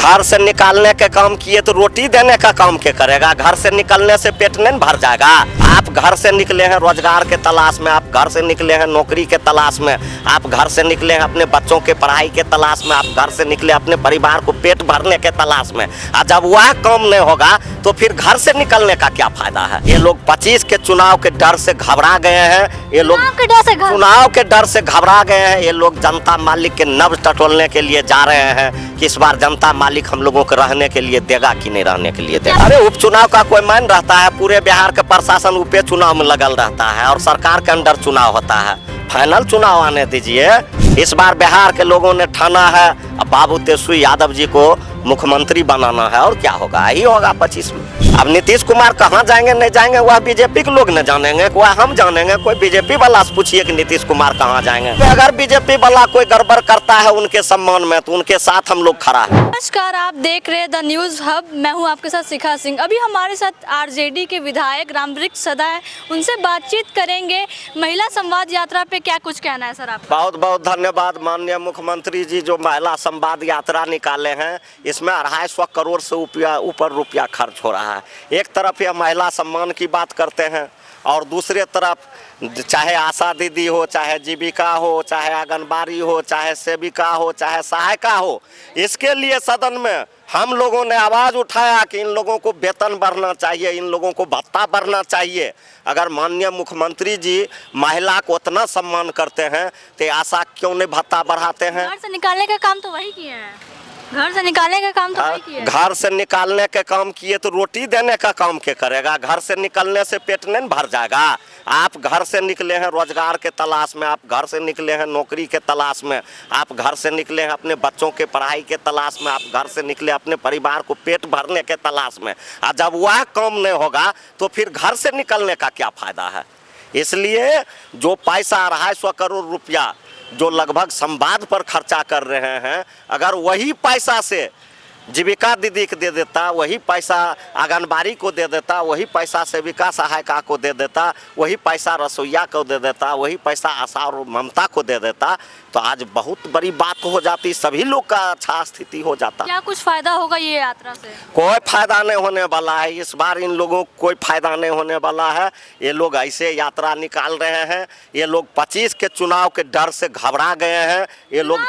घर से निकालने के काम किए तो रोटी देने का काम क्या करेगा? घर से निकलने से पेट नहीं भर जाएगा। आप घर से निकले हैं रोजगार के तलाश में, आप घर से निकले हैं नौकरी के तलाश में, आप घर से निकले हैं अपने बच्चों के पढ़ाई के तलाश में, आप घर से निकले अपने परिवार को पेट भरने के तलाश में। और जब वह काम नहीं होगा तो फिर घर से निकलने का क्या फायदा है? ये लोग 25 के चुनाव के डर से घबरा गए हैं। ये लोग चुनाव के डर से घबरा गए हैं। ये लोग जनता मालिक के नब्ज टटोलने के लिए जा रहे हैं कि इस बार जनता मालिक हम लोगों को रहने के लिए देगा कि नहीं रहने के लिए देगा। अरे उपचुनाव का कोई मान रहता है? पूरे बिहार का प्रशासन उपे चुनाव में लगल रहता है और सरकार के अंदर चुनाव होता है। फाइनल चुनाव आने दीजिए। इस बार बिहार के लोगों ने ठाना है अब बाबू तेजस्वी यादव जी को मुख्यमंत्री बनाना है और क्या होगा, यही होगा 25 में। अब नीतीश कुमार कहाँ जाएंगे नहीं जाएंगे वह बीजेपी के लोग न जानेंगे, वह हम जानेंगे। कोई बीजेपी वाला से पूछिए कि नीतीश कुमार कहाँ जाएंगे। तो अगर बीजेपी वाला कोई गड़बड़ करता है उनके सम्मान में तो उनके साथ हम लोग खड़ा है। नमस्कार, आप देख रहे हैं द न्यूज़ हब। मैं हूं आपके साथ शिखा सिंह। अभी हमारे साथ आरजेडी के विधायक रामवृक्ष सदा है, उनसे बातचीत करेंगे। महिला संवाद यात्रा पे क्या कुछ कहना है सर आपका? बहुत बहुत धन्यवाद माननीय मुख्यमंत्री जी जो महिला संवाद यात्रा निकाले हैं। इसमें 250 करोड़ से ऊपर रुपया खर्च हो रहा है। एक तरफ यह महिला सम्मान की बात करते हैं और दूसरे तरफ चाहे आशा दीदी हो, चाहे जीविका हो, चाहे आंगनबाड़ी हो, चाहे सेविका हो, चाहे सहायिका हो, इसके लिए सदन में हम लोगों ने आवाज़ उठाया कि इन लोगों को वेतन बढ़ना चाहिए, इन लोगों को भत्ता बढ़ना चाहिए। अगर माननीय मुख्यमंत्री जी महिला को उतना सम्मान करते हैं तो आशा क्यों नहीं भत्ता बढ़ाते हैं? घर से निकालने का काम तो वही किए हैं। घर से निकालने का काम तो वही किए हैं। घर से निकालने के काम किए तो रोटी देने का काम क्या करेगा? घर से निकलने से पेट नहीं भर जाएगा। आप घर से निकले हैं रोजगार के तलाश में, आप घर से निकले हैं नौकरी के तलाश में, आप घर से निकले हैं अपने बच्चों के पढ़ाई के तलाश में, आप घर से निकले अपने परिवार को पेट भरने के तलाश में। और जब वह काम नहीं होगा तो फिर घर से निकलने का क्या फायदा है? इसलिए जो पैसा 250 करोड़ रुपया जो लगभग संवाद पर खर्चा कर रहे हैं, अगर वही पैसा से जीविका दीदी को दे देता, वही पैसा आंगनबाड़ी को दे देता, वही पैसा सेविका सहायिका को दे देता, वही पैसा रसोईया को दे देता, वही पैसा आशा और ममता को दे देता तो आज बहुत बड़ी बात हो जाती, सभी लोग का अच्छा स्थिति हो जाता। क्या कुछ फायदा होगा ये यात्रा से? कोई फायदा नहीं होने वाला है। इस बार इन लोगों को कोई फायदा नहीं होने वाला है। ये लोग ऐसे यात्रा निकाल रहे हैं। ये लोग 25 के चुनाव के डर से घबरा गए हैं। ये लोग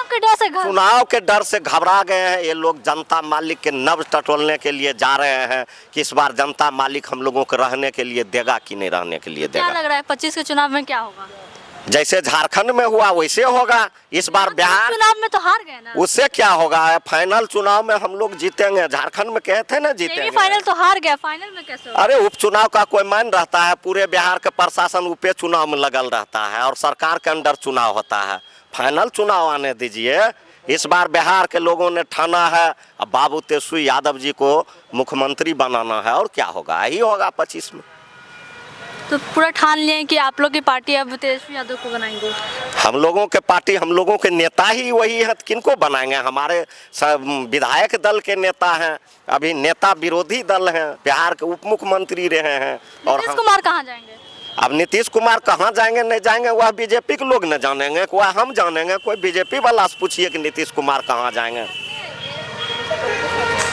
चुनाव के डर से घबरा गए हैं। ये लोग जनता मालिक के नब्ज टटोलने के लिए जा रहे हैं कि इस बार जनता मालिक हम लोगों को रहने के लिए देगा कि नहीं रहने के लिए देगा। क्या लग रहा है 25 के चुनाव में क्या होगा? जैसे झारखंड में हुआ वैसे होगा। इस बार बिहार चुनाव में तो हार गए ना, उससे क्या होगा? फाइनल चुनाव में हम लोग जीतेंगे। झारखंड में कहे थे ना जीतेंगे, फाइनल तो हार गया, फाइनल में कैसे होगा? अरे उपचुनाव का कोई मान रहता है? पूरे बिहार का प्रशासन उपे चुनाव में लगल रहता है और सरकार के अंदर चुनाव होता है। फाइनल चुनाव आने दीजिए। इस बार बिहार के लोगों ने ठाना है अब बाबू तेजस्वी यादव जी को मुख्यमंत्री बनाना है और क्या होगा, यही होगा 25 में। तो पूरा ठान लिए कि आप लोग की पार्टी अब तेजस्वी यादव को बनाएंगे? हम लोगों के पार्टी, हम लोगों के नेता ही वही है, किनको बनाएंगे? हमारे विधायक दल के नेता हैं, अभी नेता विरोधी दल हैं, बिहार के उप मुख्यमंत्री रहे हैं। और नीतीश कुमार कहाँ जाएंगे? अब नीतीश कुमार कहाँ जाएंगे नहीं जाएंगे वह बीजेपी के लोग न जानेंगे, वह हम जानेंगे। कोई बीजेपी वाला से पूछिए कि नीतीश कुमार कहाँ जाएंगे।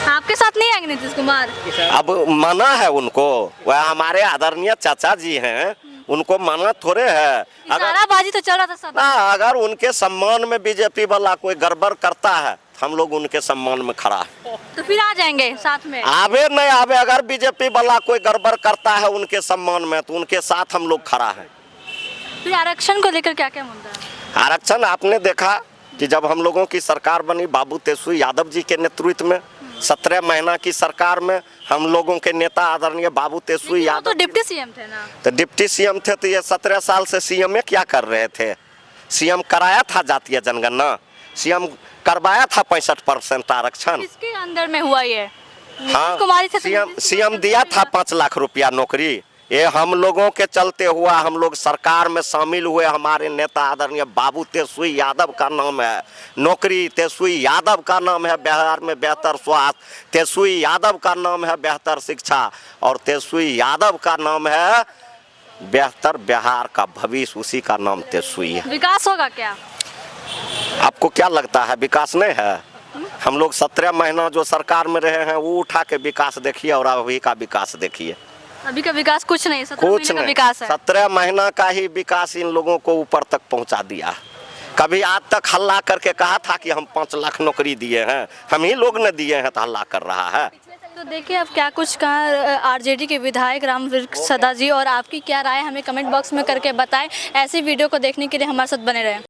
आपके साथ नहीं आएंगे नीतीश कुमार? अब मना है उनको, वह हमारे आदरणीय चाचा जी हैं, उनको मना थोड़े है। बाजी तो चल रहा था सब। अगर उनके सम्मान में बीजेपी वाला कोई गड़बड़ करता है हम लोग उनके सम्मान में खड़ा है। तो फिर आ जाएंगे साथ में? आवे नहीं आवे, अगर बीजेपी वाला कोई गड़बड़ करता है उनके सम्मान में तो उनके साथ हम लोग खड़ा है। फिर आरक्षण को लेकर क्या क्या मुद्दा है? आरक्षण आपने देखा कि जब हम लोगों की सरकार बनी बाबू तेजस्वी यादव जी के नेतृत्व में 17 महीना की सरकार में हम लोगों के नेता आदरणीय बाबू तेजस्वी यादव तो डिप्टी सीएम थे ना? तो डिप्टी सीएम थे तो ये 17 साल से सीएम में क्या कर रहे थे? सीएम कराया था जातीय जनगणना, सीएम करवाया था 65% आरक्षण। किसके अंदर में हुआ ये? हाँ, कुमारी थे सीएम दिया था 5 लाख रुपया नौकरी। ये हम लोगों के चलते हुआ, हम लोग सरकार में शामिल हुए। हमारे नेता आदरणीय बाबू तेजस्वी यादव का नाम है नौकरी, तेजस्वी यादव का नाम है बिहार में बेहतर स्वास्थ्य, तेजस्वी यादव का नाम है बेहतर शिक्षा और तेजस्वी यादव का नाम है बेहतर बिहार का भविष्य। उसी का नाम तेजस्वी है। विकास होगा क्या? आपको क्या लगता है विकास नहीं है? हम लोग 17 महीना जो सरकार में रहे हैं वो उठा के विकास देखिए और अभी का विकास देखिए। अभी का विकास कुछ नहीं, 17 कुछ महीने का नहीं, विकास है। 17 महीना का ही विकास इन लोगों को ऊपर तक पहुंचा दिया। कभी आज तक हल्ला करके कहा था कि हम 5 लाख नौकरी दिए हैं? हम ही लोग ने दिए हैं तो हल्ला कर रहा है। तो देखिए अब क्या कुछ कहा आरजेडी के विधायक रामवृक्ष सदा जी, और आपकी क्या राय हमें कमेंट बॉक्स में करके बताएं। ऐसी वीडियो को देखने के लिए हमारे साथ बने रहें।